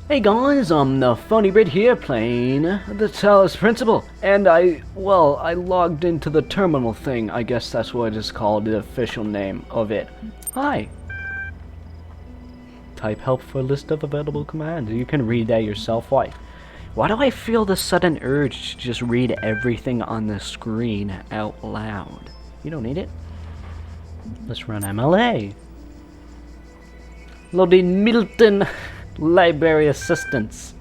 Hey guys, I'm the Fony Brit here playing the Talos Principal, and I logged into the terminal thing. I guess that's what it's called, the official name of it. Hi. Type help for a list of available commands. You can read that yourself. Why do I feel the sudden urge to just read everything on the screen out loud? You don't need it. Let's run MLA. Loading Milton. Library assistance.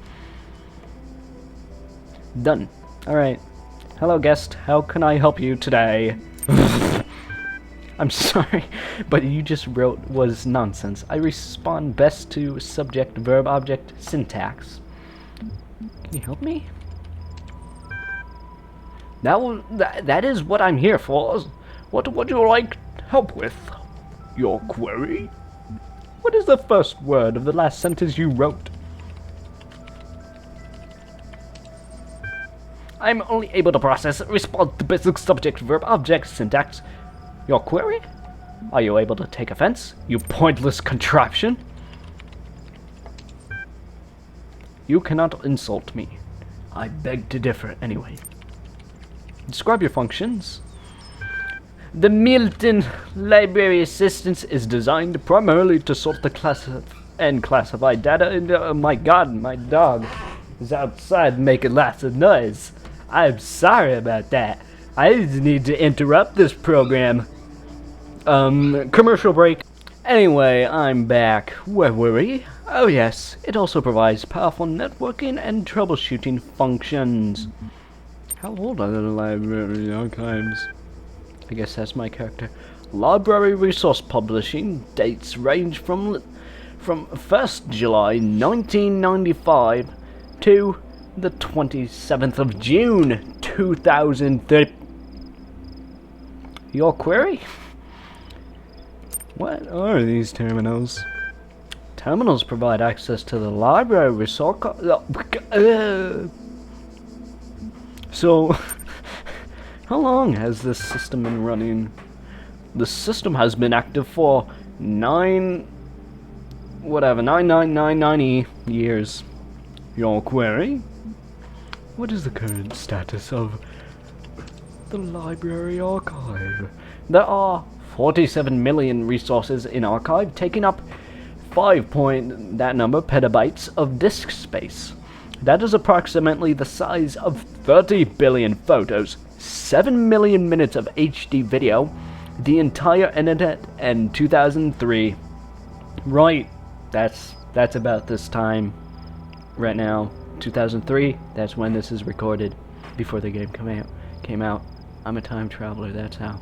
Done. Alright. Hello guest, how can I help you today? I'm sorry, but you just wrote was nonsense. I respond best to subject, verb, object, syntax. Can you help me? That is what I'm here for. What would you like help with? Your query? What is the first word of the last sentence you wrote? I'm only able to process respond to basic subject, verb, object, syntax. Your query? Are you able to take offense, you pointless contraption? You cannot insult me. I beg to differ anyway. Describe your functions. The Milton Library Assistance is designed primarily to sort the and classify data into... Oh my god, my dog is outside making lots of noise. I'm sorry about that. I just need to interrupt this program. Commercial break. Anyway, I'm back. Where were we? Oh yes, it also provides powerful networking and troubleshooting functions. How old are the library archives? I guess that's my character. Library resource publishing dates range from 1st July 1995 to the 27th of June 2030. Your query? What are these terminals? Terminals provide access to the library resource. So, how long has this system been running? The system has been active for 99990 years. Your query? What is the current status of the library archive? There are 47 million resources in archive, taking up 5 petabytes of disk space. That is approximately the size of 30 billion photos, 7 million minutes of HD video, the entire internet, and 2003. Right, that's about this time right now. 2003, that's when this is recorded, before the game came out. I'm a time traveler, that's how.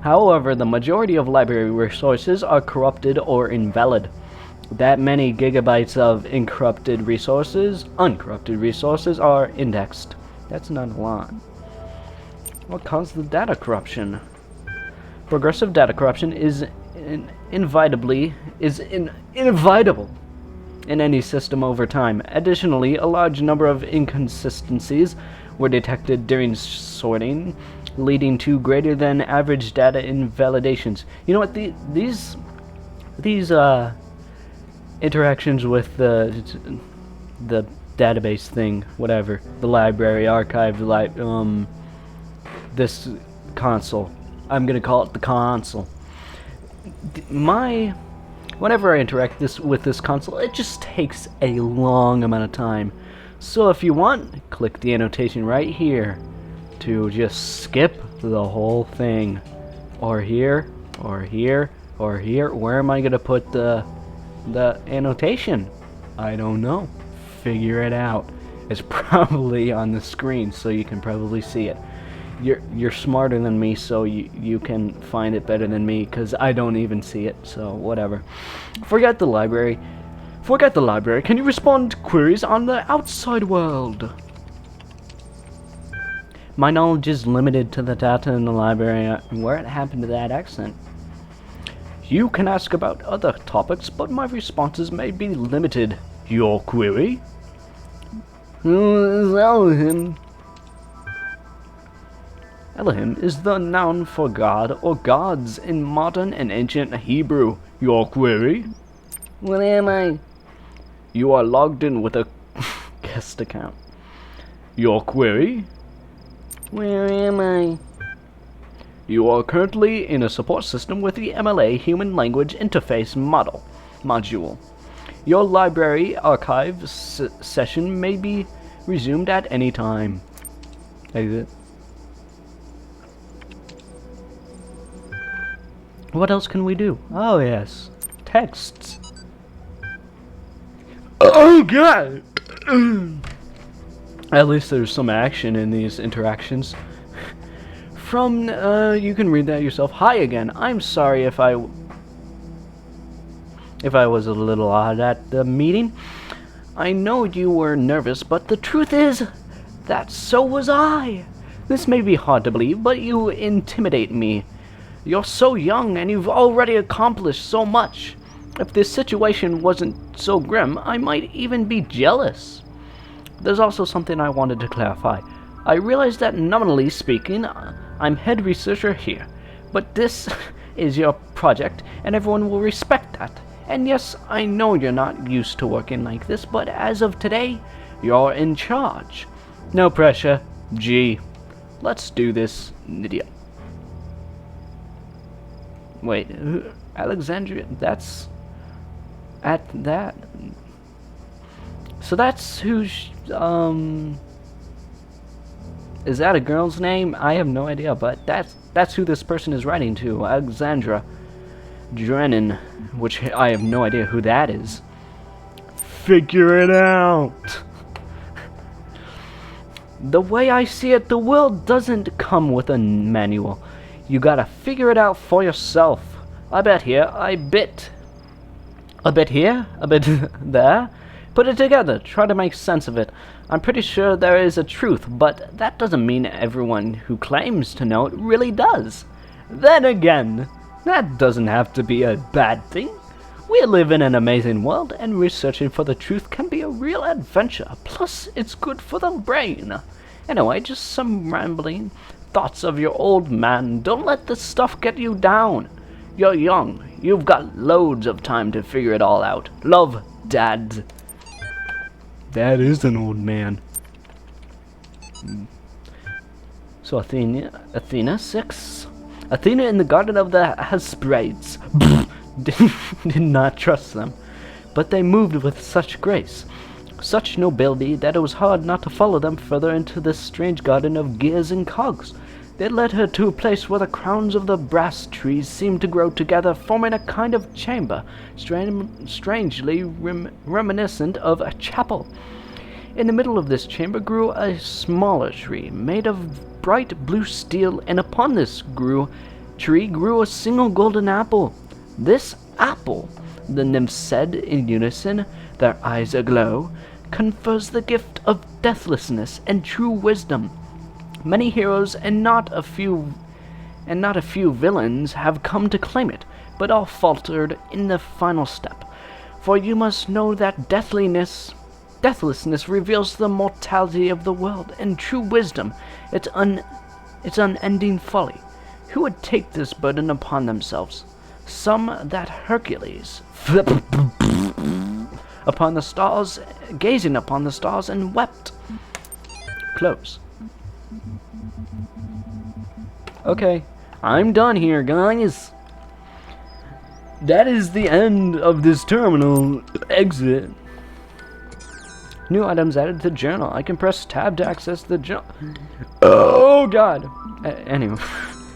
However, the majority of library resources are corrupted or invalid. That many gigabytes of uncorrupted resources are indexed. That's not a lot. What caused the data corruption? Progressive data corruption is inevitable in any system over time. Additionally, a large number of inconsistencies were detected during sorting, leading to greater than average data invalidations. You know what? These interactions with the database thing, whatever, the library archive, this console. I'm gonna call it the console. Whenever I interact with this console, it just takes a long amount of time. So if you want, click the annotation right here to just skip the whole thing. Or here, or here, or here. Where am I gonna put the annotation? I don't know. Figure it out. It's probably on the screen, so you can probably see it. You're smarter than me, so you can find it better than me, because I don't even see it, so whatever. Forget the library. Can you respond to queries on the outside world? My knowledge is limited to the data in the library. Where it happened to that accent? You can ask about other topics, but my responses may be limited. Your query? Elohim. Elohim is the noun for God or gods in modern and ancient Hebrew. Your query? What am I? You are logged in with a guest account. Your query? Where am I? You are currently in a support system with the MLA Human Language Interface module. Your library archive session may be resumed at any time. Exit. What else can we do? Oh yes, texts. Oh god! At least there's some action in these interactions. From, you can read that yourself. Hi again. I'm sorry if I was a little odd at the meeting. I know you were nervous, but the truth is that so was I. This may be hard to believe, but you intimidate me. You're so young and you've already accomplished so much. If this situation wasn't so grim, I might even be jealous. There's also something I wanted to clarify. I realize that nominally speaking, I'm head researcher here, but this is your project and everyone will respect that. And yes, I know you're not used to working like this, but as of today, you're in charge. No pressure. Gee, let's do this, Nydia. Wait, Alexandria, that's at that. So that's who, is that a girl's name? I have no idea, but that's who this person is writing to, Alexandra Drennan, which I have no idea who that is. Figure it out! The way I see it, the world doesn't come with a manual. You gotta figure it out for yourself. I bet here, I bit. A bit here, a bit there. Put it together, try to make sense of it. I'm pretty sure there is a truth, but that doesn't mean everyone who claims to know it really does. Then again, that doesn't have to be a bad thing. We live in an amazing world, and researching for the truth can be a real adventure. Plus, it's good for the brain. Anyway, just some rambling thoughts of your old man. Don't let this stuff get you down. You're young. You've got loads of time to figure it all out. Love, Dad. That is an old man. So Athena 6. Athena in the Garden of the Hesperides. Did not trust them, but they moved with such grace, such nobility, that it was hard not to follow them further into this strange garden of gears and cogs. They led her to a place where the crowns of the brass trees seemed to grow together, forming a kind of chamber, strangely reminiscent of a chapel. In the middle of this chamber grew a smaller tree, made of bright blue steel, and upon this tree grew a single golden apple. This apple, the nymphs said in unison, their eyes aglow, confers the gift of deathlessness and true wisdom. Many heroes and not a few villains have come to claim it, but all faltered in the final step. For you must know that deathlessness reveals the mortality of the world, and true wisdom, its unending folly. Who would take this burden upon themselves? Some that Hercules, upon the stars, gazing upon the stars, and wept. Close. Okay, I'm done here, guys. That is the end of this terminal. Exit. New items added to the journal. I can press tab to access the journal. Oh god. Anyway,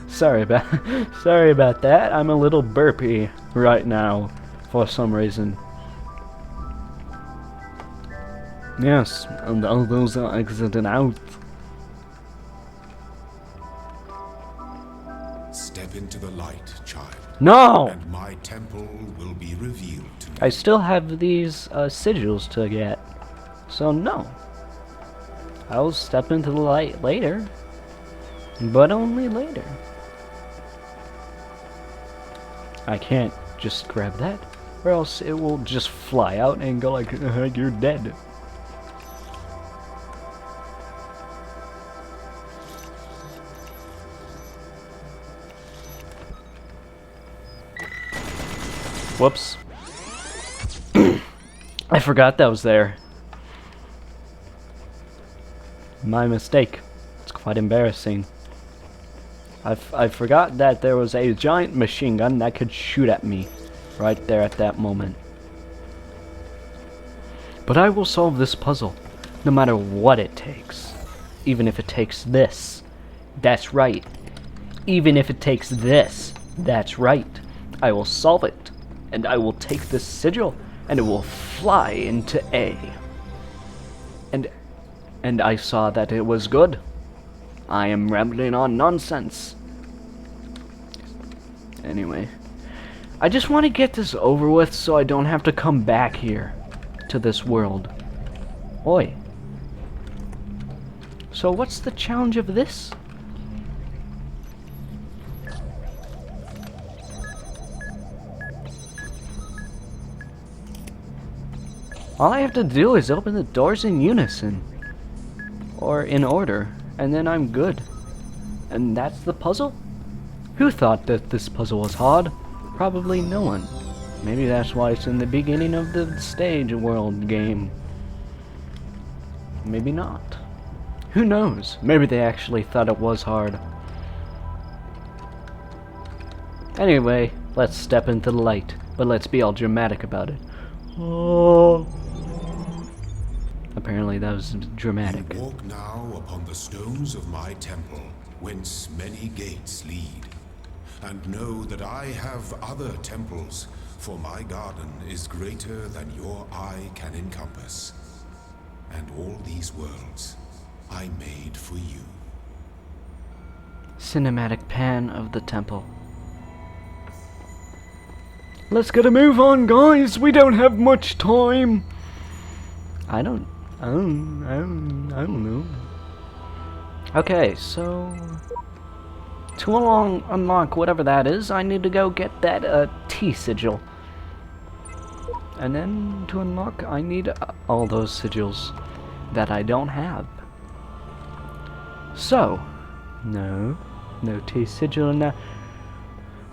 sorry about that. I'm a little burpy right now for some reason. Yes, and all those are exiting out. Step into the light, child. No! And my temple will be revealed to you. I still have these sigils to get. So no. I'll step into the light later. But only later. I can't just grab that, or else it will just fly out and go like, you're dead. Whoops. I forgot that was there. My mistake. It's quite embarrassing. I forgot that there was a giant machine gun that could shoot at me right there at that moment. But I will solve this puzzle, no matter what it takes. Even if it takes this. That's right. Even if it takes this. That's right. I will solve it. And I will take this sigil, and it will fly into A. And I saw that it was good. I am rambling on nonsense. Anyway. I just want to get this over with so I don't have to come back here to this world. Oi. So what's the challenge of this? All I have to do is open the doors in unison. Or in order. And then I'm good. And that's the puzzle? Who thought that this puzzle was hard? Probably no one. Maybe that's why it's in the beginning of the stage world game. Maybe not. Who knows? Maybe they actually thought it was hard. Anyway, let's step into the light. But let's be all dramatic about it. Oh. Apparently that was dramatic. You walk now upon the stones of my temple, whence many gates lead. And know that I have other temples, for my garden is greater than your eye can encompass. And all these worlds I made for you. Cinematic pan of the temple. Let's get a move on, guys. We don't have much time. I don't know. Okay, so to unlock whatever that is, I need to go get that T sigil. And then to unlock, I need all those sigils that I don't have. So, no T sigil in there.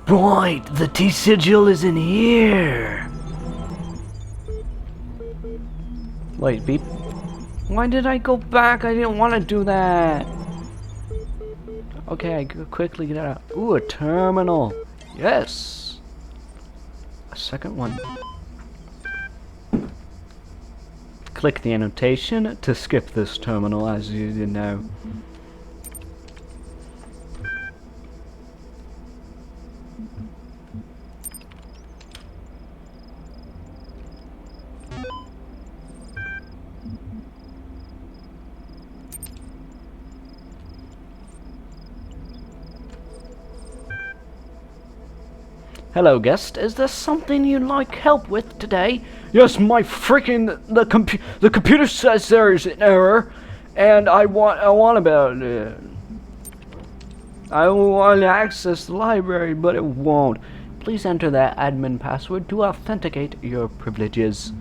Right, the T sigil is in here. Wait, beep. Why did I go back? I didn't want to do that. Okay, I quickly get out. Ooh, a terminal. Yes. A second one. Click the annotation to skip this terminal, as you know. Hello, guest. Is there something you'd like help with today? Yes, my freaking the computer says there is an error, and I want about it. I want to access the library, but it won't. Please enter that admin password to authenticate your privileges.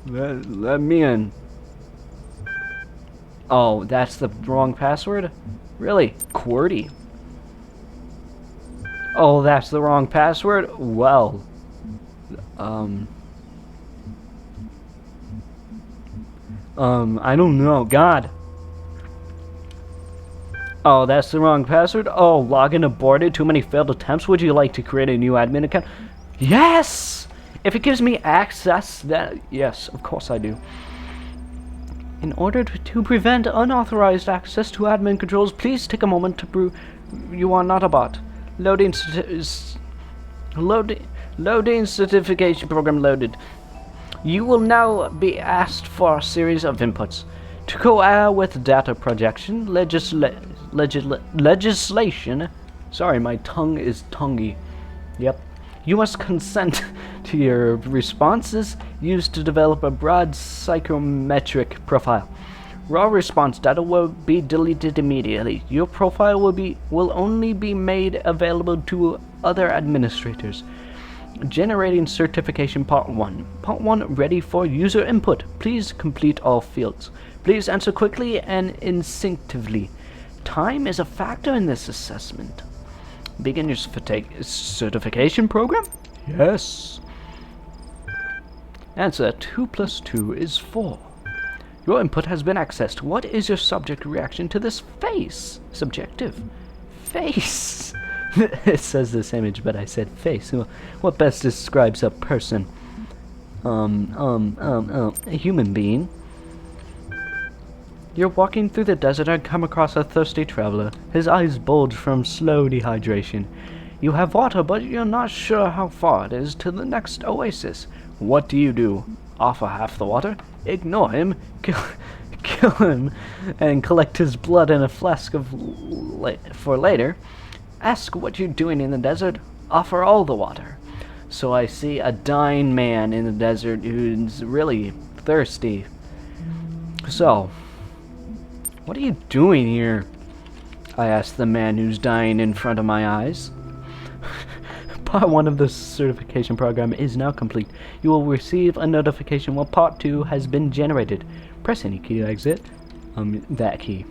Let me in. Oh, that's the wrong password? Really? QWERTY. Oh, that's the wrong password? Well. I don't know. God. Oh, that's the wrong password? Oh, login aborted. Too many failed attempts. Would you like to create a new admin account? Yes! If it gives me access, then yes, of course I do. In order to prevent unauthorized access to admin controls, please take a moment to prove you are not a bot. Loading certification program loaded. You will now be asked for a series of inputs. To go with data projection, legislation. Sorry, my tongue is tonguey. Yep. You must consent to your responses used to develop a broad psychometric profile. Raw response data will be deleted immediately. Your profile will only be made available to other administrators. Generating certification part 1. Part 1 ready for user input. Please complete all fields. Please answer quickly and instinctively. Time is a factor in this assessment. Begin your certification program? Yes. Answer: 2 plus 2 is 4. Your input has been accessed. What is your subject reaction to this face? Subjective. Face. It says this image, but I said face. What best describes a person? A human being. You're walking through the desert and come across a thirsty traveler. His eyes bulge from slow dehydration. You have water, but you're not sure how far it is to the next oasis. What do? Offer half the water? Ignore him, kill him, and collect his blood in a flask for later? Ask what you're doing in the desert? Offer all the water. So I see a dying man in the desert who's really thirsty. So, what are you doing here? I asked the man who's dying in front of my eyes. Part 1 of the certification program is now complete. You will receive a notification when Part 2 has been generated. Press any key to exit. That key.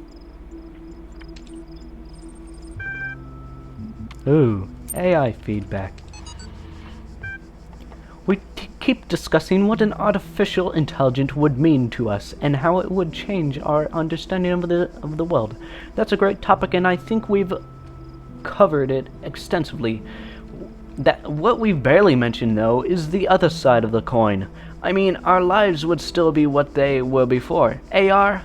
Ooh, AI feedback. We keep discussing what an artificial intelligence would mean to us and how it would change our understanding of the world. That's a great topic, and I think we've covered it extensively. What we've barely mentioned, though, is the other side of the coin. I mean, our lives would still be what they were before. AI,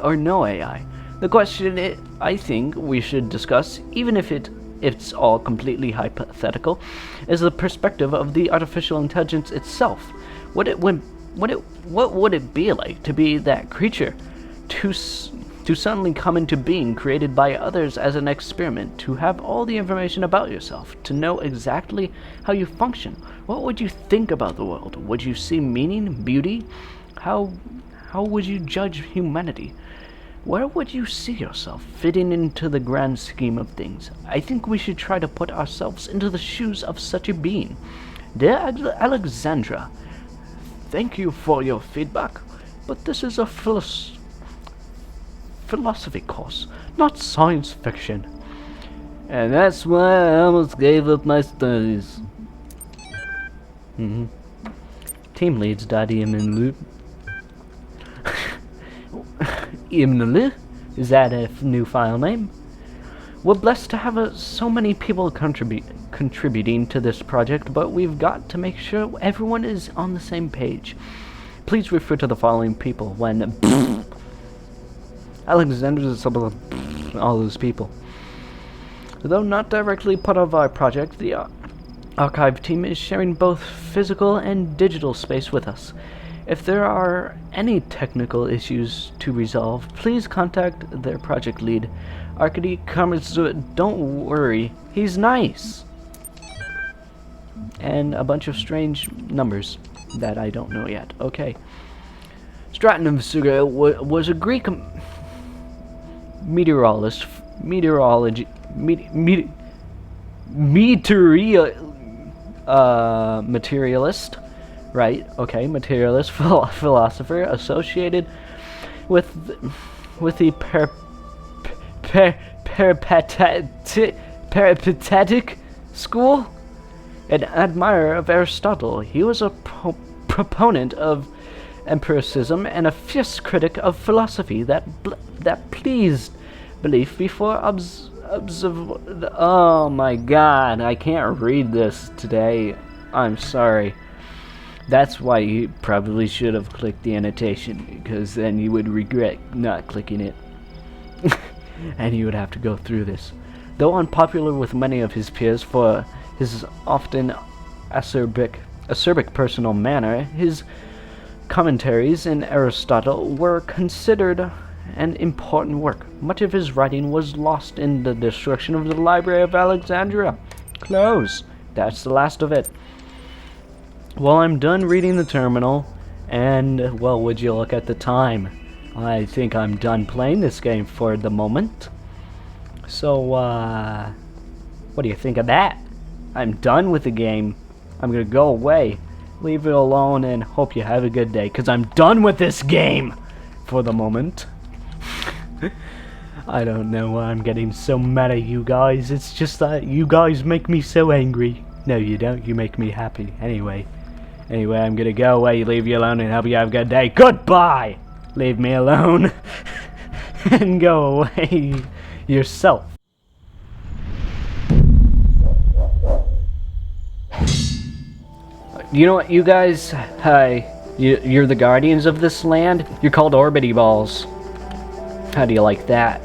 or no AI. The question I think we should discuss, even if it's all completely hypothetical, is the perspective of the artificial intelligence itself. What would it be like to be that creature, to suddenly come into being, created by others as an experiment, to have all the information about yourself, to know exactly how you function? What would you think about the world? Would you see meaning, beauty? How would you judge humanity? Where would you see yourself fitting into the grand scheme of things? I think we should try to put ourselves into the shoes of such a being. Dear Alexandra, thank you for your feedback, but this is a philosophy course, not science fiction. And that's why I almost gave up my studies. Team leads .imnlu. Imnlu? Is that a new file name? We're blessed to have so many people contributing to this project, but we've got to make sure everyone is on the same page. Please refer to the following people when Alexander's some of all those people. Though not directly part of our project, the archive team is sharing both physical and digital space with us. If there are any technical issues to resolve, please contact their project lead, Arkady Kamerzu. Don't worry, he's nice. And a bunch of strange numbers that I don't know yet. Okay. Stratonov was a Greek meteorologist, materialist, right? Okay, materialist philosopher associated with the peripatetic school, an admirer of Aristotle. He was a proponent of empiricism and a fierce critic of philosophy that pleased belief before oh my god, I can't read this today. I'm sorry. That's why you probably should have clicked the annotation, because then you would regret not clicking it. And you would have to go through this. Though unpopular with many of his peers for his often acerbic personal manner, his commentaries in Aristotle were considered an important work. Much of his writing was lost in the destruction of the Library of Alexandria. Close. That's the last of it. Well, I'm done reading the terminal, and, well, would you look at the time? I think I'm done playing this game for the moment. So, what do you think of that? I'm done with the game. I'm gonna go away, leave it alone, and hope you have a good day, because I'm done with this game for the moment. I don't know why I'm getting so mad at you guys. It's just that you guys make me so angry. No, you don't. You make me happy. Anyway, Anyway, I'm gonna go away, leave you alone, and hope you have a good day. Goodbye! Leave me alone. And go away yourself. You know what, you guys, you're the guardians of this land. You're called Orbity Balls. How do you like that?